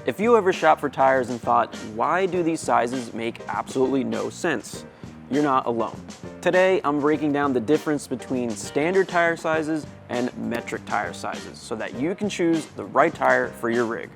If you ever shop for tires and thought, why do these sizes make absolutely no sense? You're not alone. Today, I'm breaking down the difference between standard tire sizes and metric tire sizes so that you can choose the right tire for your rig.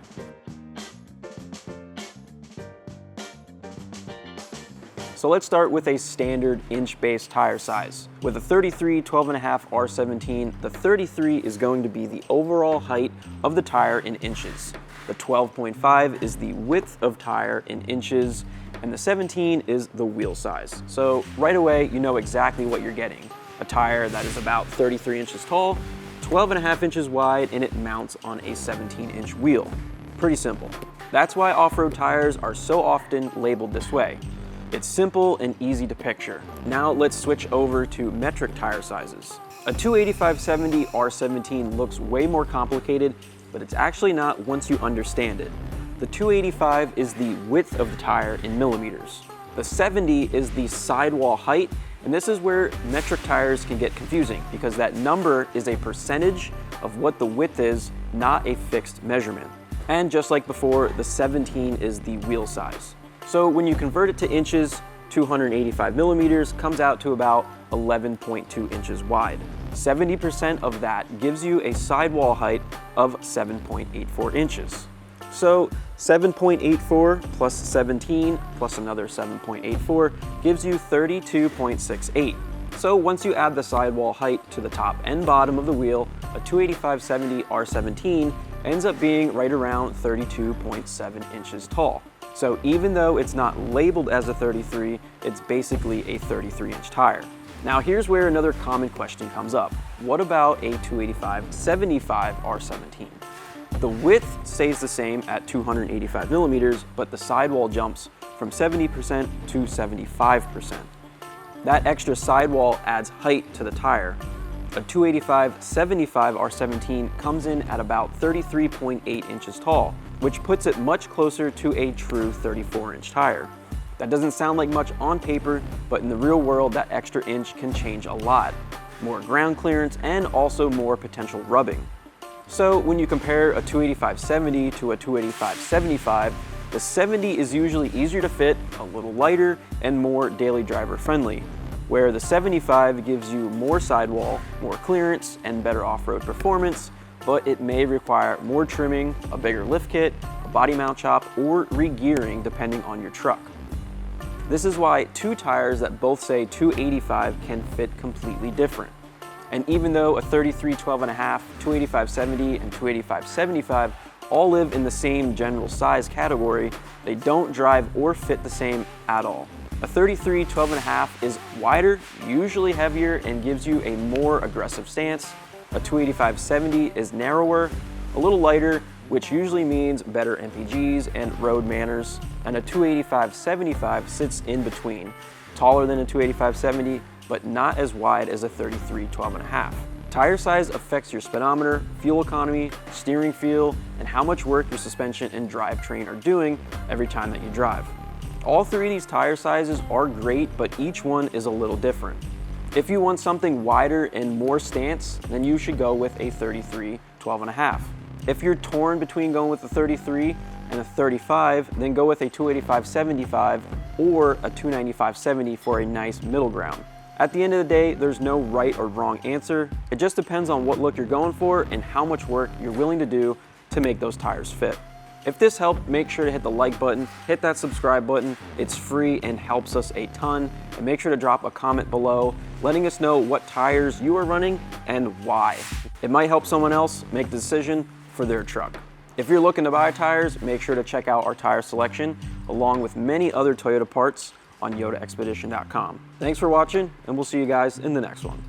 So let's start with a standard inch-based tire size. With a 33 12.5 R17, the 33 is going to be the overall height of the tire in inches. The 12.5 is the width of tire in inches, and the 17 is the wheel size. So right away, you know exactly what you're getting. A tire that is about 33 inches tall, 12.5 inches wide, and it mounts on a 17-inch wheel. Pretty simple. That's why off-road tires are so often labeled this way. It's simple and easy to picture. Now let's switch over to metric tire sizes. A 285/70 R17 looks way more complicated, but it's actually not once you understand it. The 285 is the width of the tire in millimeters. The 70 is the sidewall height, and this is where metric tires can get confusing because that number is a percentage of what the width is, not a fixed measurement. And just like before, the 17 is the wheel size. So when you convert it to inches, 285 millimeters comes out to about 11.2 inches wide. 70% of that gives you a sidewall height of 7.84 inches. So 7.84 plus 17 plus another 7.84 gives you 32.68. So once you add the sidewall height to the top and bottom of the wheel, a 285/70 R17 ends up being right around 32.7 inches tall. So even though it's not labeled as a 33, it's basically a 33-inch tire. Now here's where another common question comes up. What about a 285/75 R17? The width stays the same at 285 millimeters, but the sidewall jumps from 70% to 75%. That extra sidewall adds height to the tire. A 285/75 R17 comes in at about 33.8 inches tall, which puts it much closer to a true 34-inch tire. That doesn't sound like much on paper, but in the real world, that extra inch can change a lot. More ground clearance and also more potential rubbing. So when you compare a 285/70 to a 285/75, the 70 is usually easier to fit, a little lighter, and more daily driver friendly, where the 75 gives you more sidewall, more clearance, and better off-road performance, but it may require more trimming, a bigger lift kit, a body mount shop, or re-gearing depending on your truck. This is why two tires that both say 285 can fit completely different. And even though a 33 12.5, 285/70, and 285/75 all live in the same general size category, they don't drive or fit the same at all. A 33 12.5 is wider, usually heavier, and gives you a more aggressive stance. A 285/70 is narrower, a little lighter, which usually means better MPGs and road manners. And a 285/75 sits in between, taller than a 285/70, but not as wide as a 33 12.5. Tire size affects your speedometer, fuel economy, steering feel, and how much work your suspension and drivetrain are doing every time that you drive. All three of these tire sizes are great, but each one is a little different. If you want something wider and more stance, then you should go with a 33 12.5. If you're torn between going with a 33 and a 35, then go with a 285/75 or a 295/70 for a nice middle ground. At the end of the day, there's no right or wrong answer. It just depends on what look you're going for and how much work you're willing to do to make those tires fit. If this helped, make sure to hit the like button, hit that subscribe button. It's free and helps us a ton. And make sure to drop a comment below, letting us know what tires you are running and why. It might help someone else make the decision for their truck. If you're looking to buy tires, make sure to check out our tire selection, along with many other Toyota parts on YotaXpedition.com. Thanks for watching, and we'll see you guys in the next one.